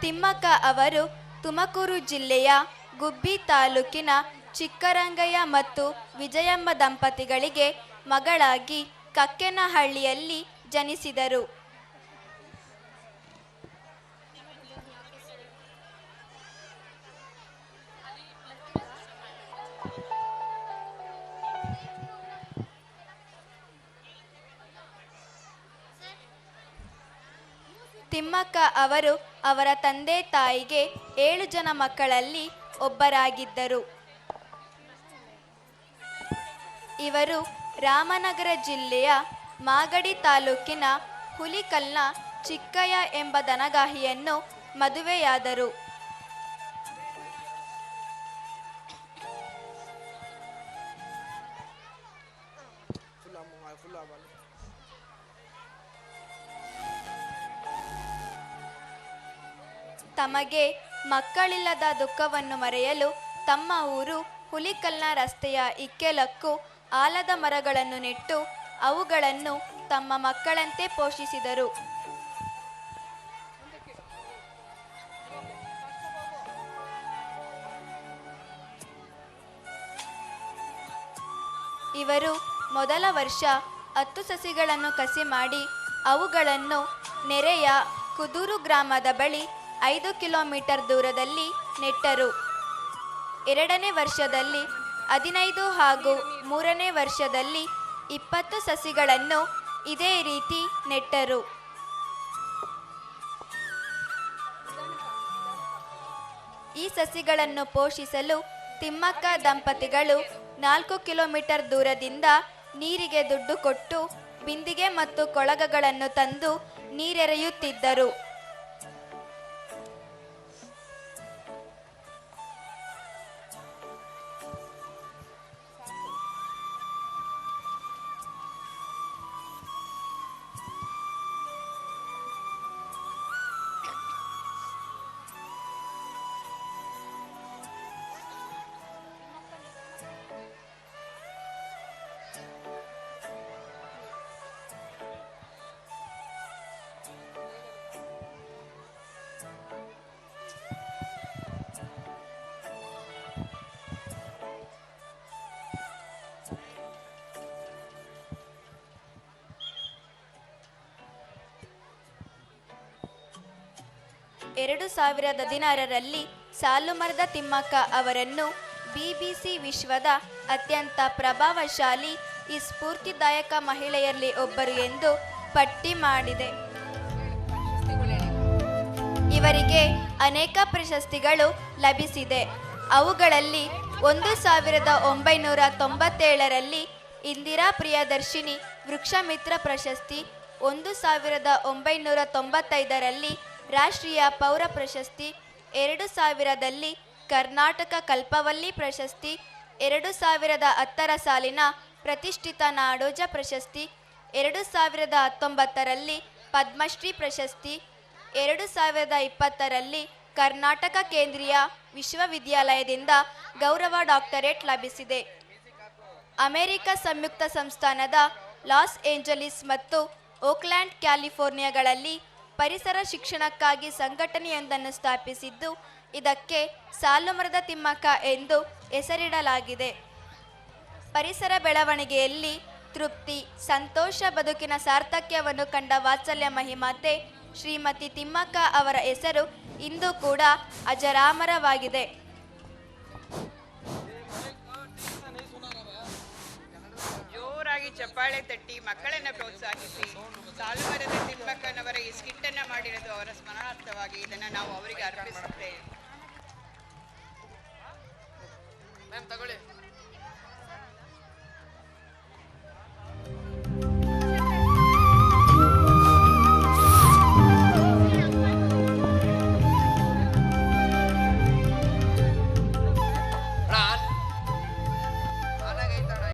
ತಿಮ್ಮಕ್ಕ ಅವರು ತುಮಕೂರು ಜಿಲ್ಲೆಯ ಗುಬ್ಬಿ ತಾಲೂಕಿನ ಚಿಕ್ಕರಂಗಯ್ಯ ಮತ್ತು ವಿಜಯಮ್ಮ ದಂಪತಿಗಳಿಗೆ ಮಗಳಾಗಿ ಕಕ್ಕೇನಹಳ್ಳಿಯಲ್ಲಿ ಜನಿಸಿದರು. ತಿಮ್ಮಕ್ಕ ಅವರು ಅವರ ತಂದೆ ತಾಯಿಗೆ 7 ಜನ ಮಕ್ಕಳಲ್ಲಿ ಒಬ್ಬರಾಗಿದ್ದರು. ಇವರು ರಾಮನಗರ ಜಿಲ್ಲೆಯ ಮಾಗಡಿ ತಾಲೂಕಿನ ಹುಲಿಕಲ್ನ ಚಿಕ್ಕಯ್ಯ ಎಂಬ ದನಗಾಹಿಯನ್ನು ಮದುವೆಯಾದರು. ತಮಗೆ ಮಕ್ಕಳಿಲ್ಲದ ದುಃಖವನ್ನು ಮರೆಯಲು ತಮ್ಮ ಊರು ಹುಲಿಕಲ್ನ ರಸ್ತೆಯ ಇಕ್ಕೆಲಕ್ಕೂ ಆಲದ ಮರಗಳನ್ನು ನೆಟ್ಟು ಅವುಗಳನ್ನು ತಮ್ಮ ಮಕ್ಕಳಂತೆ ಪೋಷಿಸಿದರು. ಇವರು ಮೊದಲ ವರ್ಷ 10 ಸಸಿಗಳನ್ನು ಕಸಿ ಮಾಡಿ ಅವುಗಳನ್ನು ನೆರೆಯ ಕುದೂರು ಗ್ರಾಮದ ಬಳಿ 5 ಕಿಲೋಮೀಟರ್ ದೂರದಲ್ಲಿ ನೆಟ್ಟರು. 2ನೇ ವರ್ಷದಲ್ಲಿ 15 ಹಾಗೂ 3ನೇ ವರ್ಷದಲ್ಲಿ 20 ಸಸಿಗಳನ್ನು ಇದೇ ರೀತಿ ನೆಟ್ಟರು. ಈ ಸಸಿಗಳನ್ನು ಪೋಷಿಸಲು ತಿಮ್ಮಕ್ಕ ದಂಪತಿಗಳು 4 ಕಿಲೋಮೀಟರ್ ದೂರದಿಂದ ನೀರಿಗೆ ದುಡ್ಡು ಕೊಟ್ಟು ಬಿಂದಿಗೆ ಮತ್ತು ಕೊಳಗಗಳನ್ನು ತಂದು ನೀರೆರೆಯುತ್ತಿದ್ದರು. ಎರಡು 2016ರಲ್ಲಿ ಸಾಲುಮರದ ತಿಮ್ಮಕ್ಕ ಅವರನ್ನು ಬಿಬಿಸಿ ವಿಶ್ವದ ಅತ್ಯಂತ ಪ್ರಭಾವಶಾಲಿ ಈ ಸ್ಫೂರ್ತಿದಾಯಕ ಮಹಿಳೆಯರಲ್ಲಿ ಒಬ್ಬರು ಎಂದು ಪಟ್ಟಿ ಮಾಡಿದೆ. ಇವರಿಗೆ ಅನೇಕ ಪ್ರಶಸ್ತಿಗಳು ಲಭಿಸಿದೆ. ಅವುಗಳಲ್ಲಿ 1997ರಲ್ಲಿ ಇಂದಿರಾ ಪ್ರಿಯದರ್ಶಿನಿ ವೃಕ್ಷಮಿತ್ರ ಪ್ರಶಸ್ತಿ, 1995ರಲ್ಲಿ ರಾಷ್ಟ್ರೀಯ ಪೌರ ಪ್ರಶಸ್ತಿ, 2000ದಲ್ಲಿ ಕರ್ನಾಟಕ ಕಲ್ಪವಲ್ಲಿ ಪ್ರಶಸ್ತಿ, 2010ರ ಸಾಲಿನ ಪ್ರತಿಷ್ಠಿತ ನಾಡೋಜ ಪ್ರಶಸ್ತಿ, 2019ರಲ್ಲಿ ಪದ್ಮಶ್ರೀ ಪ್ರಶಸ್ತಿ, 2020ರಲ್ಲಿ ಕರ್ನಾಟಕ ಕೇಂದ್ರೀಯ ವಿಶ್ವವಿದ್ಯಾಲಯದಿಂದ ಗೌರವ ಡಾಕ್ಟರೇಟ್ ಲಭಿಸಿದೆ. ಅಮೆರಿಕ ಸಂಯುಕ್ತ ಸಂಸ್ಥಾನದ ಲಾಸ್ ಏಂಜಲೀಸ್ ಮತ್ತು ಓಕ್ಲ್ಯಾಂಡ್ ಕ್ಯಾಲಿಫೋರ್ನಿಯಾಗಳಲ್ಲಿ ಪರಿಸರ ಶಿಕ್ಷಣಕ್ಕಾಗಿ ಸಂಘಟನೆಯೊಂದನ್ನು ಸ್ಥಾಪಿಸಿದ್ದು, ಇದಕ್ಕೆ ಸಾಲುಮರದ ತಿಮ್ಮಕ್ಕ ಎಂದು ಹೆಸರಿಡಲಾಗಿದೆ. ಪರಿಸರ ಬೆಳವಣಿಗೆಯಲ್ಲಿ ತೃಪ್ತಿ, ಸಂತೋಷ, ಬದುಕಿನ ಸಾರ್ಥಕ್ಯವನ್ನು ಕಂಡ ವಾತ್ಸಲ್ಯ ಮಹಿಮಾತೆ ಶ್ರೀಮತಿ ತಿಮ್ಮಕ್ಕ ಅವರ ಹೆಸರು ಇಂದು ಕೂಡ ಅಜರಾಮರವಾಗಿದೆ. ಜೋರಾಗಿ ಚಪ್ಪಾಳೆ ತಟ್ಟಿ ಮಕ್ಕಳನ್ನು ಪ್ರೋತ್ಸಾಹಿಸಿ ಸಾಲುಮರದ ತಿಮ್ಮಕ್ಕನವರ ಈ ಸ್ಕಿಟ್ಟನ್ನು ಮಾಡಿರೋದು ಅವರ ಸ್ಮರಣಾರ್ಥವಾಗಿ. ಇದನ್ನು ನಾವು ಅವರಿಗೆ ಅರ್ಪಿಸುತ್ತೇವೆ.